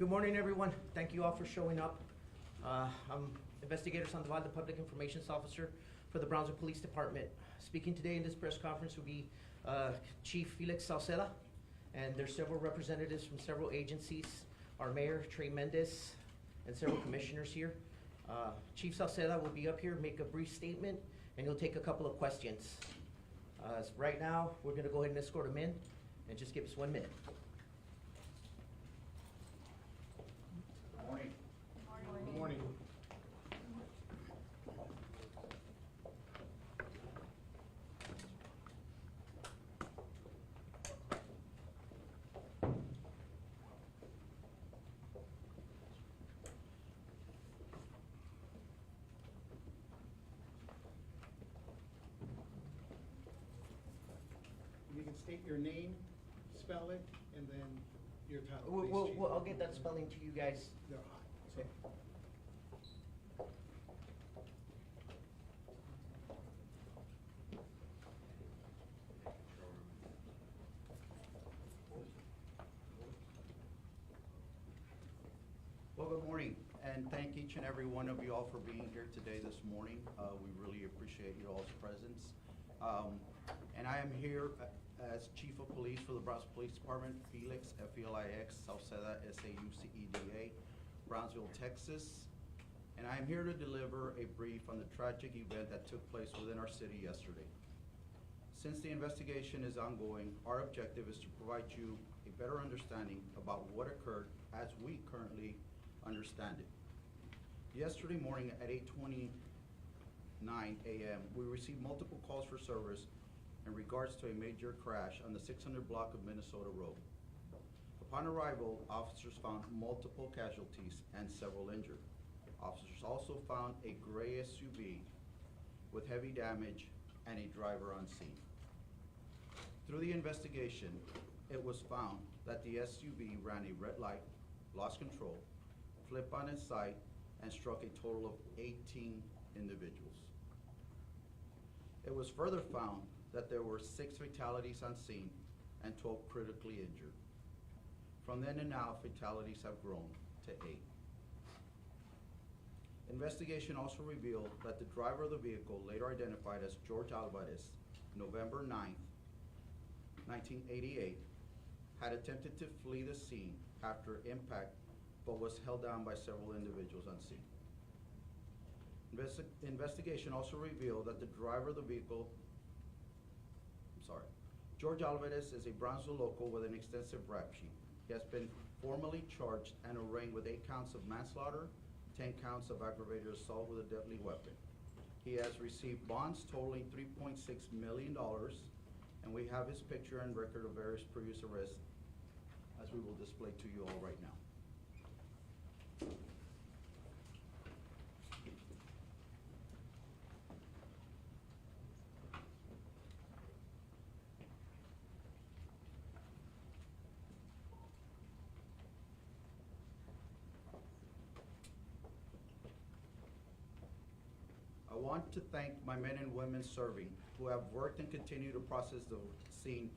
Good morning, everyone. Thank you all for showing up. I'm Investigator Sandoval, the Public Information Officer for the Brownsville Police Department. Speaking today in this press conference will be Chief Felix Salceda, and there's several representatives from several agencies, our Mayor, Trey Mendez, and several commissioners here. Chief Salceda will be up here, make a brief statement, and he'll take a couple of questions. Right now, we're gonna go ahead and escort him in, and just give us 1 minute. Morning. Good morning. You can state your name, spell it, and then your title. please, Chief. I'll get that spelling to you guys. They're hot. Okay. Well, good morning, and thank each and every one of you all for being here today this morning. We really appreciate you all's presence. And I am here as Chief of Police for the Brownsville Police Department, Felix, F-E-L-I-X, Salceda, S-A-U-C-E-D-A, Brownsville, Texas. And I am here to deliver a brief on the tragic event that took place within our city yesterday. Since the investigation is ongoing, our objective is to provide you a better understanding about what occurred as we currently understand it. Yesterday morning at 8:29 a.m., we received multiple calls for service in regards to a major crash on the 600 block of Minnesota Road. Upon arrival, officers found multiple casualties and several injured. Officers also found a gray SUV with heavy damage and a driver on scene. Through the investigation, it was found that the SUV ran a red light, lost control, flipped on its side, and struck a total of 18 individuals. It was further found that there were 6 fatalities on scene and 12 critically injured. From then and now, fatalities have grown to 8. Investigation also revealed that the driver of the vehicle, later identified as George Alvarez, November 9th, 1988, had attempted to flee the scene after impact, but was held down by several individuals on scene. Investigation also revealed that the driver of the vehicle, George Alvarez is a Brownsville local with an extensive rap sheet. He has been formally charged and arraigned with 8 counts of manslaughter, 10 counts of aggravated assault with a deadly weapon. He has received bonds totaling $3.6 million, and we have his picture and record of various previous arrests, as we will display to you all right now. I want to thank my men and women serving who have worked and continue to process the scene,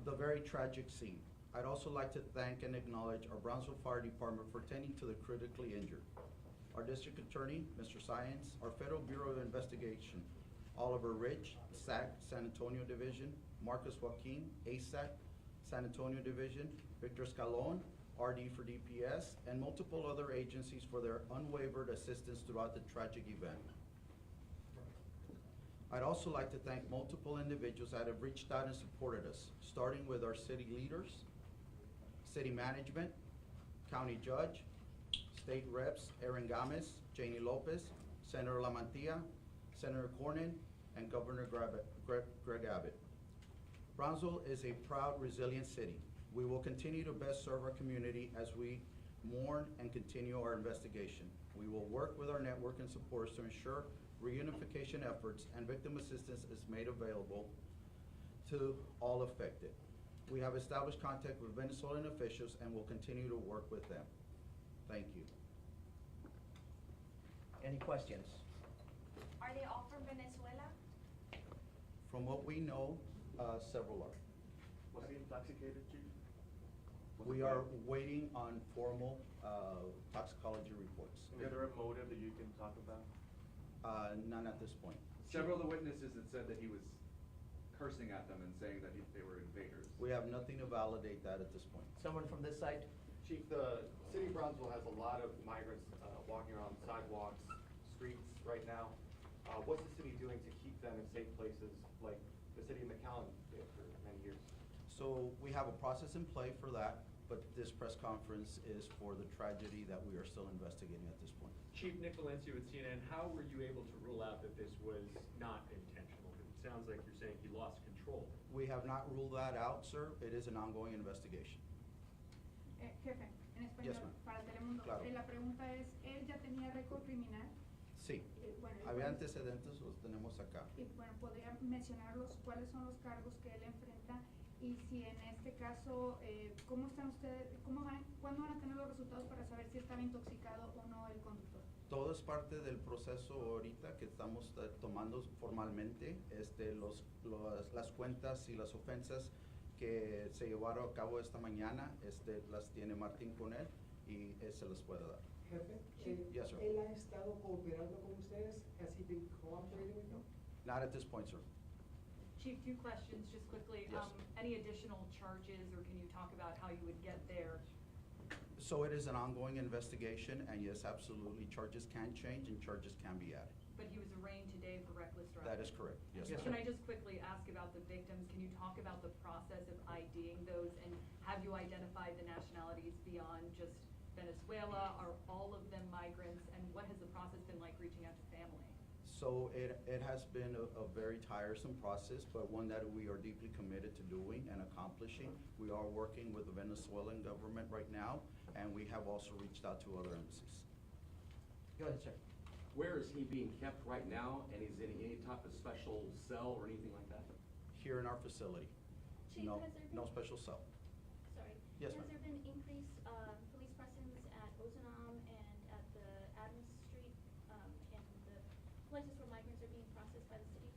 the very tragic scene. I'd also like to thank and acknowledge our Brownsville Fire Department for tending to the critically injured. Our District Attorney, Mr. Science, our Federal Bureau of Investigation, Oliver Rich, SAC, San Antonio Division, Marcus Joaquin, ASAC, San Antonio Division, Victor Escalon, RD for DPS, and multiple other agencies for their unwavered assistance throughout the tragic event. I'd also like to thank multiple individuals that have reached out and supported us, starting with our city leaders, city management, county judge, state reps Aaron Gomez, Janie Lopez, Senator Lamantia, Senator Cornyn, and Governor Greg Abbott. Brownsville is a proud, resilient city. We will continue to best serve our community as we mourn and continue our investigation. We will work with our network and supporters to ensure reunification efforts and victim assistance is made available to all affected. We have established contact with Venezuelan officials and will continue to work with them. Thank you. Any questions? Are they all from Venezuela? From what we know, several are. Was he intoxicated, Chief? We are waiting on formal toxicology reports. Is there a motive that you can talk about? None at this point. Several of the witnesses had said that he was cursing at them and saying that they were invaders. We have nothing to validate that at this point. Someone from this side? Chief, the city of Brownsville has a lot of migrants walking around sidewalks, streets right now. What's the city doing to keep them in safe places like the city of McAllen did for many years? So we have a process in play for that, but this press conference is for the tragedy that we are still investigating at this point. Chief Nick Valencia with CNN, how were you able to rule out that this was not intentional? It sounds like you're saying he lost control. We have not ruled that out, sir. It is an ongoing investigation. Jefe, en español, Yes, ma'am. para Telemundo. Claro. La pregunta es, ¿él ya tenía récord criminal? Sí. Bueno, Había antecedentes, los tenemos acá. y bueno, ¿podría mencionarlos cuáles son los cargos que él enfrenta? Y si en este caso, ¿cómo están ustedes, cuándo van a tener los resultados para saber si estaba intoxicado o no el conductor? Todo es parte del proceso ahorita que estamos tomando formalmente, las cuentas y las ofensas que se llevaron a cabo esta mañana, las tiene Martín con él y se las puede dar. Jefe, Yes, sir. ¿él ha estado cooperando con ustedes? Has he been cooperating with you? Not at this point, sir. Chief, two questions, just quickly. Yes. Any additional charges, or can you talk about how you would get there? So it is an ongoing investigation, and yes, absolutely, charges can change and charges can be added. But he was arraigned today for reckless driving. That is correct, yes, Yes, ma'am. Can I just quickly ask about the victims? Can you talk about the process of IDing those, and have you identified the nationalities beyond just Venezuela? Are all of them migrants, and what has the process been like reaching out to family? So it has been a very tiresome process, but one that we are deeply committed to doing and accomplishing. We are working with the Venezuelan government right now, and we have also reached out to other embassies. Go ahead, sir. Where is he being kept right now, and is in any type of special cell or anything like that? Here in our facility. Chief, No, has there no been- special cell. Sorry. Yes, Has ma'am. there been increased police presence at Ozanam and at the Adams Street and the places where migrants are being processed by the city?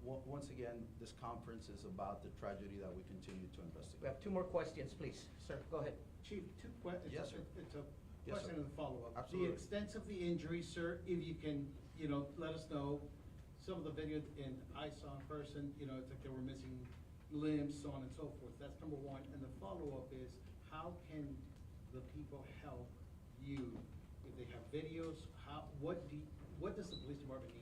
Once again, this conference is about the tragedy that we continue to We investigate. have two more questions, please. Sir, go ahead. Chief, two questions. Yes, sir. It's a Yes, question sir. and a follow-up. Absolutely. The extent of the injury, sir, if you can, let us know. Some of the video and I saw in person, it's like they were missing limbs, so on and so forth. That's number one. And the follow-up is, how can the people help you? If they have videos, what does the police department need?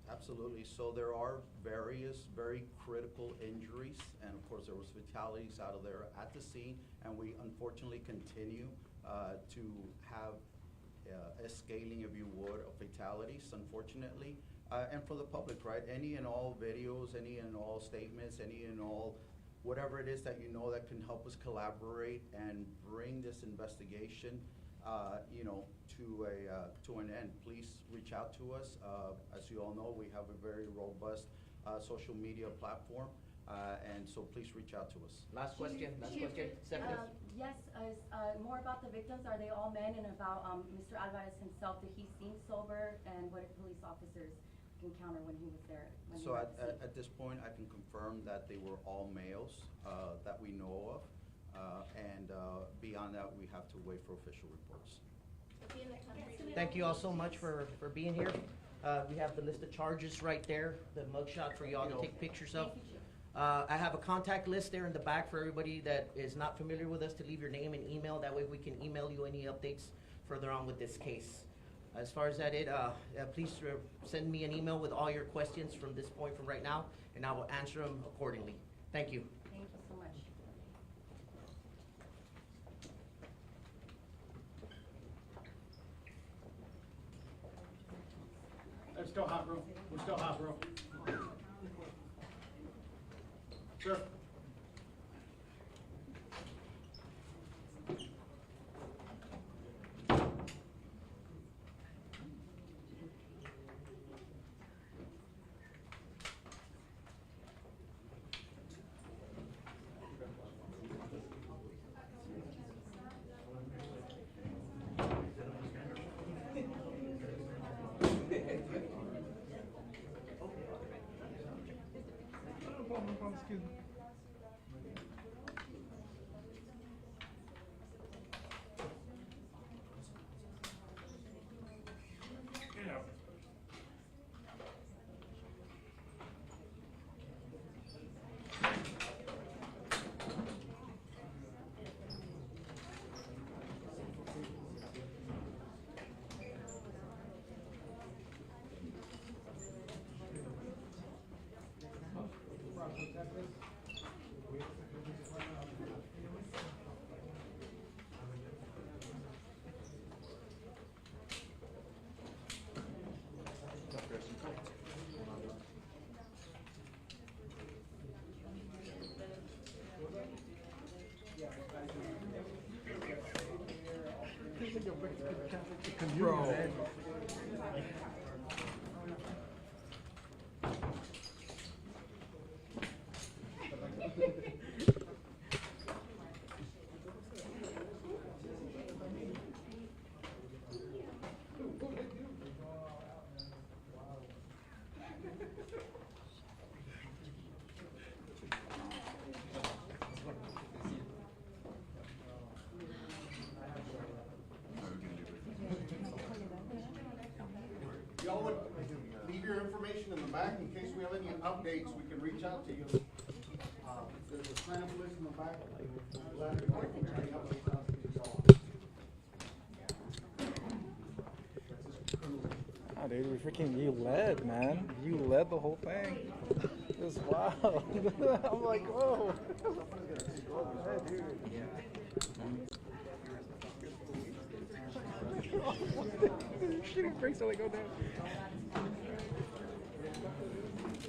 Absolutely. So there are various very critical injuries, and of course, there was fatalities out of there at the scene, and we unfortunately continue to have a scaling, if you would, of fatalities, unfortunately. And for the public, right? Any and all videos, any and all statements, any and all, whatever it is that you know that can help us collaborate and bring this investigation, to an end. Please reach out to us. As you all know, we have a very robust social media platform, and so please reach out to us. Last question, last Chief, question. Second. Yes, more about the victims. Are they all men? And about Mr. Alvarez himself, did he seem sober? And what did police officers encounter when he was there? When So he was at this point, I can confirm that they were all males that we know of. And beyond that, we have to wait for official reports. Be in the country. Thank you all so much for being here. We have the list of charges right there, the mugshot for y'all to take pictures of. Thank you, Chief. I have a contact list there in the back for everybody that is not familiar with us to leave your name and email. That way we can email you any updates further on with this case. As far as that, please send me an email with all your questions from this point from right now, and I will answer them accordingly. Thank you. Thank you so much. We're still hot, bro. We're still hot, bro. Sir? your information in the back in case we have any updates, we can reach out to you. There's a sign-up list in the back. Oh, dude, you led, man. You led the whole thing. It was wild. I'm like, whoa. Shitty brakes only go down.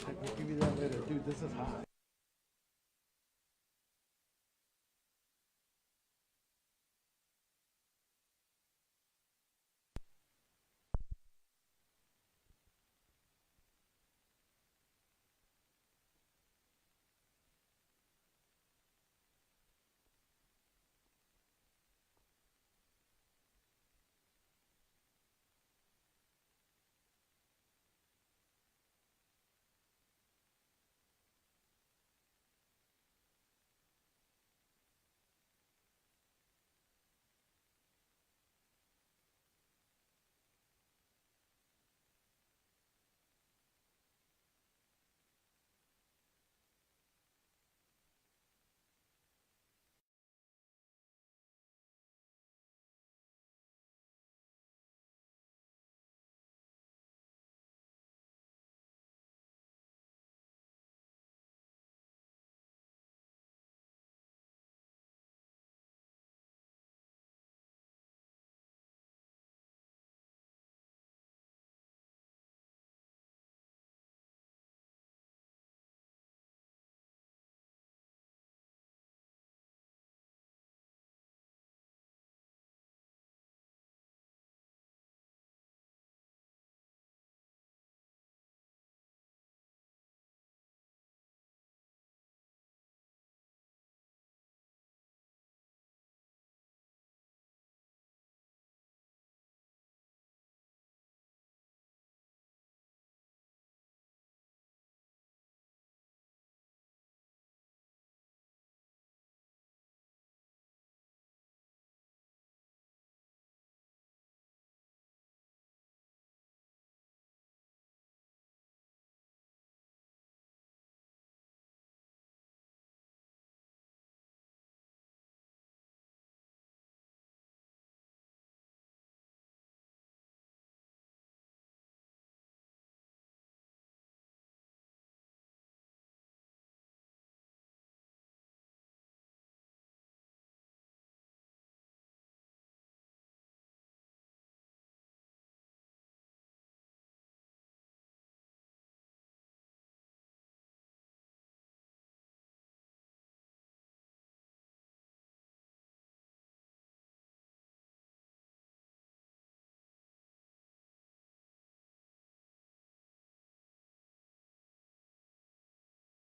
We'll give you that later. Dude, this is hot.